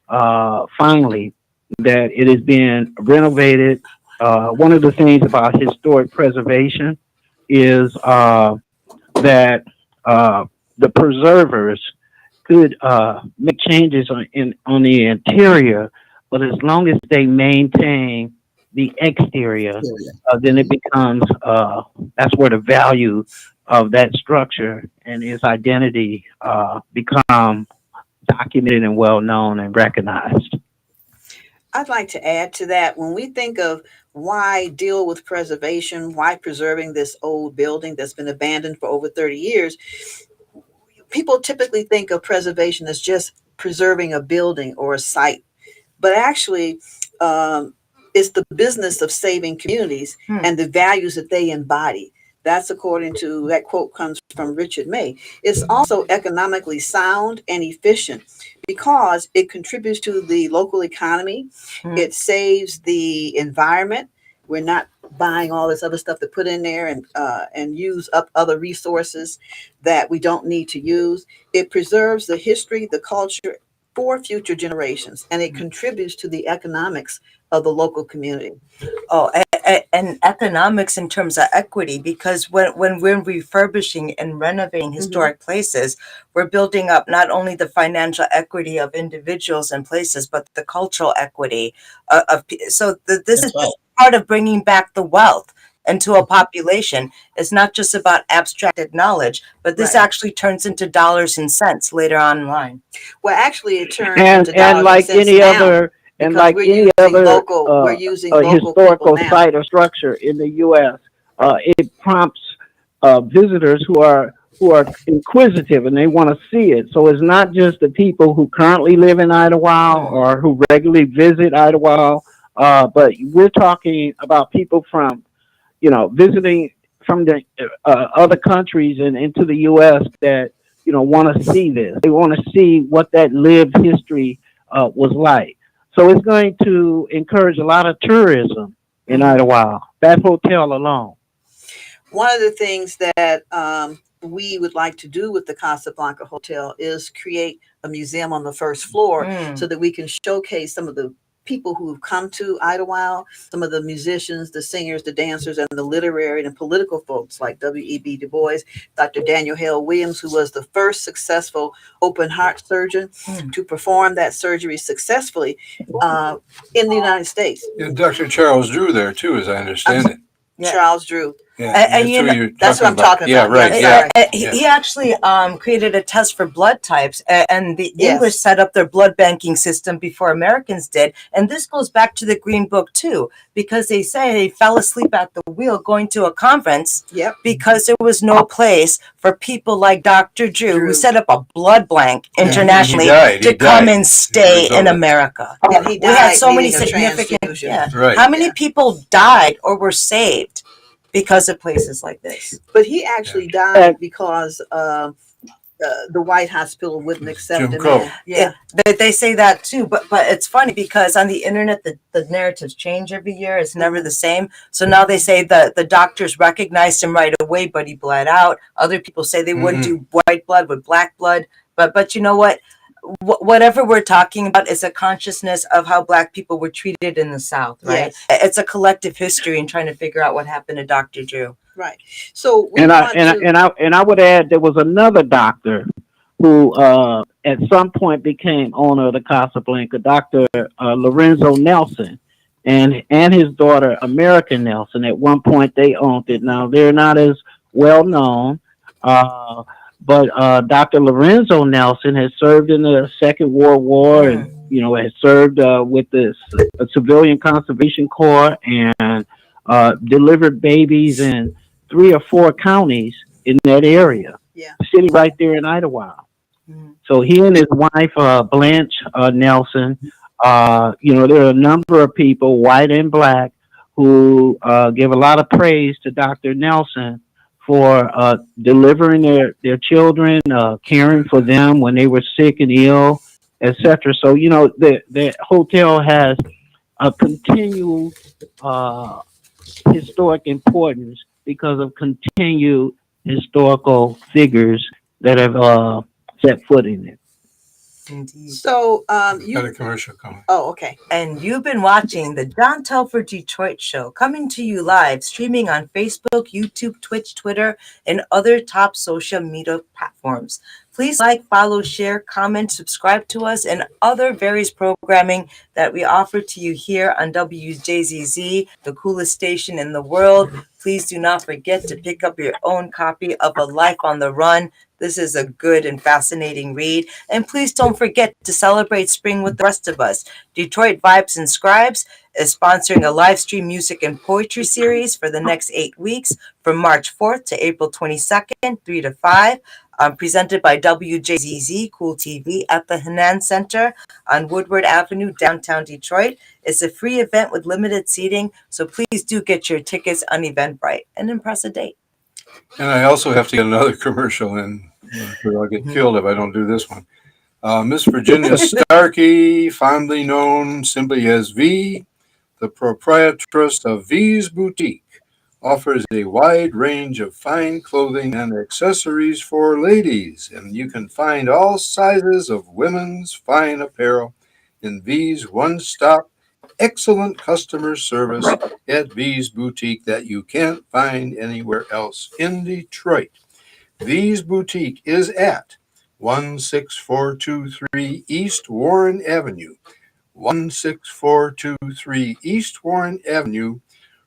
Speaker 5: finally that it is being renovated. One of the things about historic preservation is that the preservers could make changes on the interior, but as long as they maintain the exterior, then it becomes that's where the value of that structure and its identity become documented and well known and recognized.
Speaker 3: I'd like to add to that. When we think of why deal with preservation, why preserving this old building that's been abandoned for over 30 years, people typically think of preservation as just preserving a building or a site. But actually, it's the business of saving communities and the values that they embody. That's according to that quote comes from Richard May. It's also economically sound and efficient because it contributes to the local economy. It saves the environment. We're not buying all this other stuff to put in there and use up other resources that we don't need to use. It preserves the history, the culture for future generations, and it contributes to the economics of the local community.
Speaker 1: Oh, and economics in terms of equity, because when we're refurbishing and renovating historic places, we're building up not only the financial equity of individuals and places, but the cultural equity so this is part of bringing back the wealth into a population. It's not just about abstracted knowledge, but this actually turns into dollars and cents later on in line.
Speaker 3: Well, actually, it turns into dollars
Speaker 5: and like
Speaker 3: and cents
Speaker 5: any
Speaker 3: now.
Speaker 5: other and like any other
Speaker 3: we're using local
Speaker 5: historical site or structure in the U.S., it prompts visitors who are inquisitive and they want to see it. So it's not just the people who currently live in Idlewild or who regularly visit Idlewild, but we're talking about people from visiting from the other countries and into the U.S. that want to see this. They want to see what that lived history was like. So it's going to encourage a lot of tourism in Idlewild. That hotel alone.
Speaker 3: One of the things that we would like to do with the Casablanca Hotel is create a museum on the first floor so that we can showcase some of the people who've come to Idlewild, some of the musicians, the singers, the dancers, and the literary and political folks like W.E.B. Du Bois, Dr. Daniel Hale Williams, who was the first successful open heart surgeon to perform that surgery successfully in the United States.
Speaker 2: Yeah, Dr. Charles Drew there too, as I understand it.
Speaker 3: Charles Drew.
Speaker 2: Yeah,
Speaker 3: that's what I'm talking about.
Speaker 2: Yeah, right. Yeah,
Speaker 1: He actually created a test for blood types, and the English set up their blood banking system before Americans did. And this goes back to the Green Book too, because they say he fell asleep at the wheel going to a conference because there was no place for people like Dr. Drew, who set up a blood bank internationally to come and stay in America.
Speaker 3: And he died.
Speaker 1: We had so many
Speaker 3: needing a
Speaker 1: significant.
Speaker 3: transfusion.
Speaker 2: Right.
Speaker 1: How many people died or were saved because of places like this?
Speaker 3: But he actually died because the White Hospital wouldn't accept
Speaker 2: Jim
Speaker 3: him
Speaker 2: Crow.
Speaker 3: in.
Speaker 1: Yeah, they say that too, but it's funny because on the internet the narratives change every year. It's never the same. So now they say that the doctors recognized him right away, but he bled out. Other people say they wouldn't do white blood with black blood. But you know what? Whatever we're talking about is a consciousness of how Black people were treated in the South, right?
Speaker 3: Yes.
Speaker 1: It's a collective history and trying to figure out what happened to Dr. Drew.
Speaker 3: Right. So
Speaker 5: I would add there was another doctor who at some point became owner of the Casablanca, Dr. Lorenzo Nelson, and his daughter America Nelson. At one point they owned it. Now they're not as well known. But Dr. Lorenzo Nelson has served in the Second World War and, has served with the Civilian Conservation Corps and delivered babies in 3 or 4 counties in that area.
Speaker 3: Yeah.
Speaker 5: Sitting right there in Idlewild. So he and his wife, Blanche Nelson, there are a number of people, white and Black, who give a lot of praise to Dr. Nelson for delivering their children, caring for them when they were sick and ill, etc. So, the hotel has a continued historic importance because of continued historical figures that have set foot in it.
Speaker 1: Indeed.
Speaker 3: So you
Speaker 2: Got a commercial coming.
Speaker 3: Oh, okay.
Speaker 1: And you've been watching the John Telford Detroit Show, coming to you live, streaming on Facebook, YouTube, Twitch, Twitter, and other top social media platforms. Please like, follow, share, comment, subscribe to us, and other various programming that we offer to you here on WJZZ, the coolest station in the world. Please do not forget to pick up your own copy of A Life on the Run. This is a good and fascinating read. And please don't forget to celebrate spring with the rest of us. Detroit Vibes and Scribes is sponsoring a live stream music and poetry series for the next 8 weeks from March 4th to April 22nd, 3 to 5. Presented by WJZZ Cool TV at the Hanan Center on Woodward Avenue, downtown Detroit. It's a free event with limited seating, so please do get your tickets on Eventbrite and impress a date.
Speaker 2: And I also have to get another commercial in, or I'll get killed if I don't do this one. Miss Virginia Starkey, fondly known simply as V, the proprietress of V's Boutique, offers a wide range of fine clothing and accessories for ladies, and you can find all sizes of women's fine apparel in V's one-stop, excellent customer service at V's Boutique that you can't find anywhere else in Detroit. V's Boutique is at 16423 East Warren Avenue, 16423 East Warren Avenue,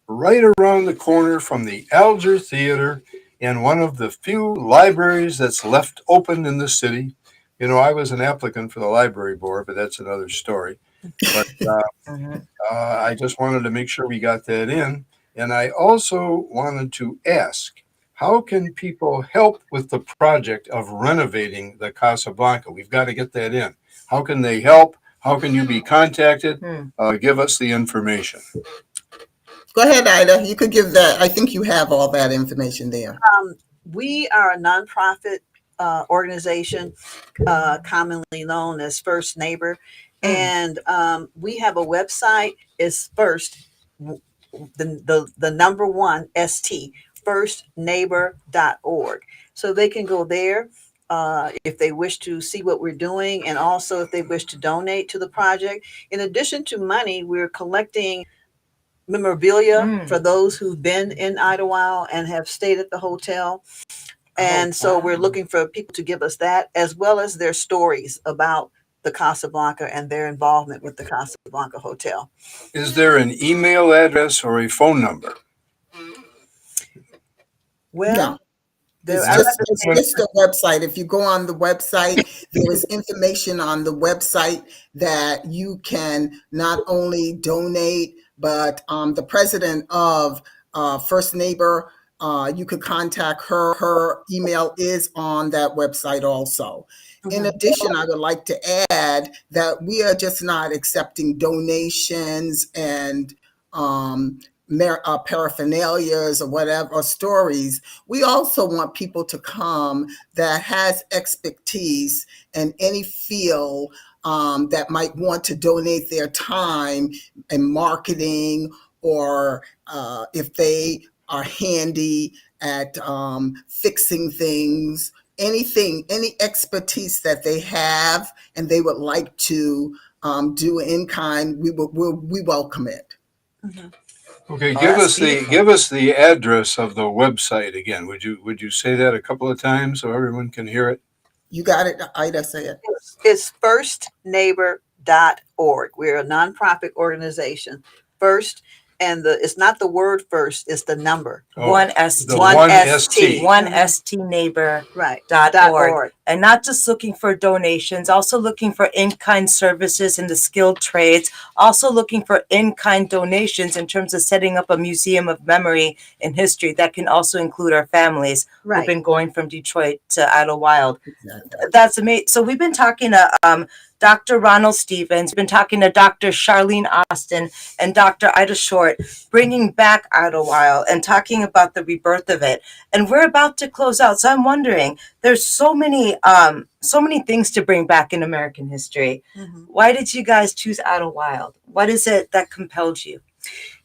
Speaker 2: right around the corner from the Alger Theater and one of the few libraries that's left open in the city. I was an applicant for the library board, but that's another story. But I just wanted to make sure we got that in. And I also wanted to ask, how can people help with the project of renovating the Casablanca? We've got to get that in. How can they help? How can you be contacted? Give us the information.
Speaker 4: Go ahead, Ida. You could give that. I think you have all that information there.
Speaker 3: We are a nonprofit organization, commonly known as First Neighbor, and we have a website. Is first the number one st firstneighbor.org. So they can go there if they wish to see what we're doing, and also if they wish to donate to the project. In addition to money, we're collecting memorabilia for those who've been in Idlewild and have stayed at the hotel. And so we're looking for people to give us that, as well as their stories about the Casablanca and their involvement with the Casablanca Hotel.
Speaker 2: Is there an email address or a phone number?
Speaker 3: Well,
Speaker 4: No.
Speaker 3: there,
Speaker 4: It's just a website. If you go on the website, there is information on the website that you can not only donate, but the president of First Neighbor, you could contact her. Her email is on that website also. In addition, I would like to add that we are just not accepting donations and paraphernalias or whatever, or stories. We also want people to come that has expertise in any field that might want to donate their time in marketing, or if they are handy at fixing things, anything, any expertise that they have and they would like to do in kind, we welcome it.
Speaker 2: Okay, give us the address of the website again. Would you say that a couple of times so everyone can hear it?
Speaker 4: You got it, Ida, say it.
Speaker 3: It's firstneighbor.org. We're a nonprofit organization. First, and it's not the word first, it's the number.
Speaker 1: One ST.
Speaker 2: One ST.
Speaker 1: One ST neighbor.
Speaker 3: Right.
Speaker 1: .org. And not just looking for donations, also looking for in-kind services in the skilled trades, also looking for in-kind donations in terms of setting up a museum of memory and history that can also include our families who've been going from Detroit to Idlewild.
Speaker 4: Exactly.
Speaker 1: That's amazing. So we've been talking to Dr. Ronald Stevens, been talking to Dr. Charlene Austin and Dr. Ida Short, bringing back Idlewild and talking about the rebirth of it. And we're about to close out. So I'm wondering, there's so many things to bring back in American history. Why did you guys choose Idlewild? What is it that compelled you?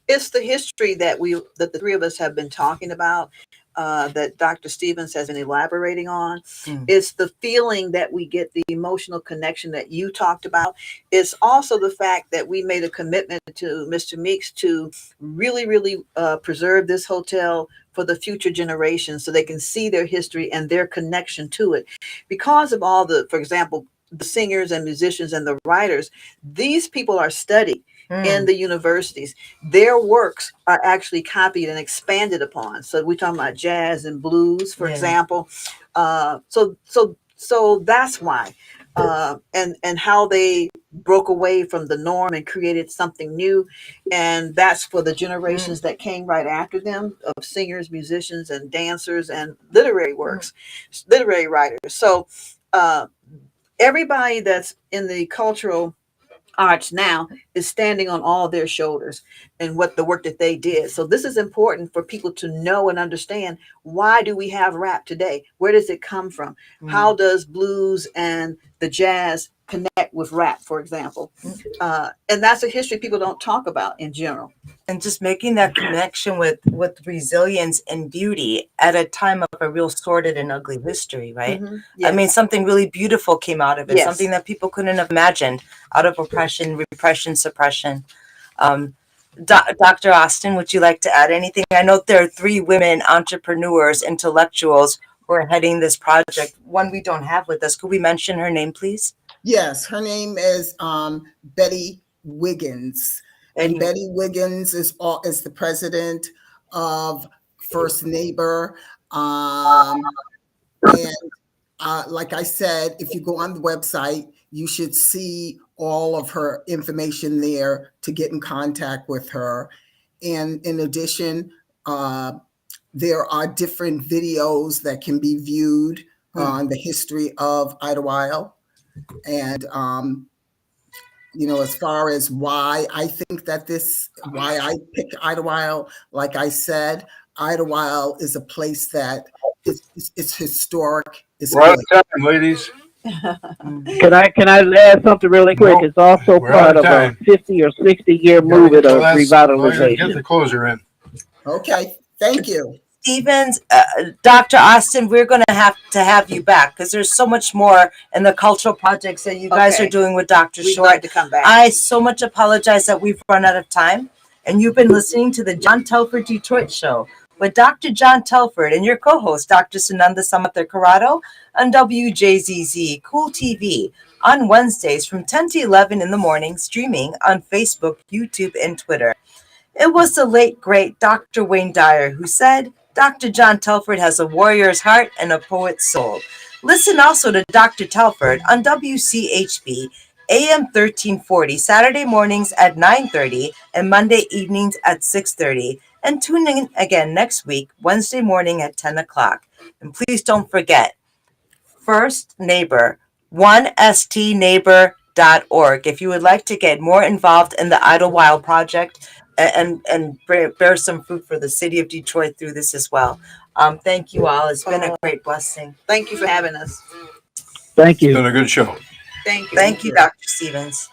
Speaker 3: It's the history that the three of us have been talking about, that Dr. Stevens has been elaborating on. It's the feeling that we get, the emotional connection that you talked about. It's also the fact that we made a commitment to Mr. Meeks to really, really preserve this hotel for the future generations so they can see their history and their connection to it. Because of all the, for example, the singers and musicians and the writers, these people are studied in the universities. Their works are actually copied and expanded upon. So we're talking about jazz and blues, for example. So that's why. And how they broke away from the norm and created something new. And that's for the generations that came right after them, of singers, musicians, and dancers, and literary works, literary writers. So everybody that's in the cultural arts now is standing on all their shoulders and what the work that they did. So this is important for people to know and understand. Why do we have rap today? Where does it come from? How does blues and the jazz connect with rap, for example? And that's a history people don't talk about in general.
Speaker 1: And just making that connection with resilience and beauty at a time of a real sordid and ugly history, right?
Speaker 3: Yes.
Speaker 1: I mean, something really beautiful came out of it,
Speaker 3: Yes.
Speaker 1: something that people couldn't have imagined out of oppression, repression, suppression. Dr. Austin, would you like to add anything? I know there are 3 women entrepreneurs, intellectuals who are heading this project. One we don't have with us. Could we mention her name, please?
Speaker 4: Yes, her name is Betty Wiggins. And Betty Wiggins is the president of First Neighbor. And like I said, if you go on the website, you should see all of her information there to get in contact with her. And in addition, there are different videos that can be viewed on the history of Idlewild. And as far as why I think that why I picked Idlewild, like I said, Idlewild is a place that it's historic. It's
Speaker 2: We're out
Speaker 4: good.
Speaker 2: of time, ladies.
Speaker 5: Can I add something really quick?
Speaker 2: Nope,
Speaker 5: It's also
Speaker 2: we're out
Speaker 5: part
Speaker 2: of
Speaker 5: of a
Speaker 2: time.
Speaker 5: 50 or 60-year
Speaker 2: Gotta
Speaker 5: movement
Speaker 2: get the
Speaker 5: of
Speaker 2: last, get the
Speaker 5: revitalization.
Speaker 2: closer in.
Speaker 4: Okay, thank you.
Speaker 1: Stevens, Dr. Austin, we're going to have you back because there's so much more in the cultural projects that you guys are
Speaker 3: Okay.
Speaker 1: doing with Dr.
Speaker 3: We'd
Speaker 1: Short.
Speaker 3: love to come back.
Speaker 1: I so much apologize that we've run out of time, and you've been listening to the John Telford Detroit Show with Dr. John Telford and your co-host, Dr. Sunanda Samathar Corrado, on WJZZ Cool TV on Wednesdays from 10 to 11 in the morning, streaming on Facebook, YouTube, and Twitter. It was the late, great Dr. Wayne Dyer who said, Dr. John Telford has a warrior's heart and a poet's soul. Listen also to Dr. Telford on WCHB AM 1340, Saturday mornings at 9:30 and Monday evenings at 6:30. And tune in again next week, Wednesday morning at 10 o'clock. And please don't forget, First Neighbor, 1stneighbor.org. If you would like to get more involved in the Idlewild project and bear some fruit for the city of Detroit through this as well. Thank you all. It's been a great blessing.
Speaker 3: Thank you for having us.
Speaker 5: Thank
Speaker 2: It's
Speaker 5: you.
Speaker 2: been a good show.
Speaker 3: Thank you.
Speaker 1: Thank you, Dr. Stevens.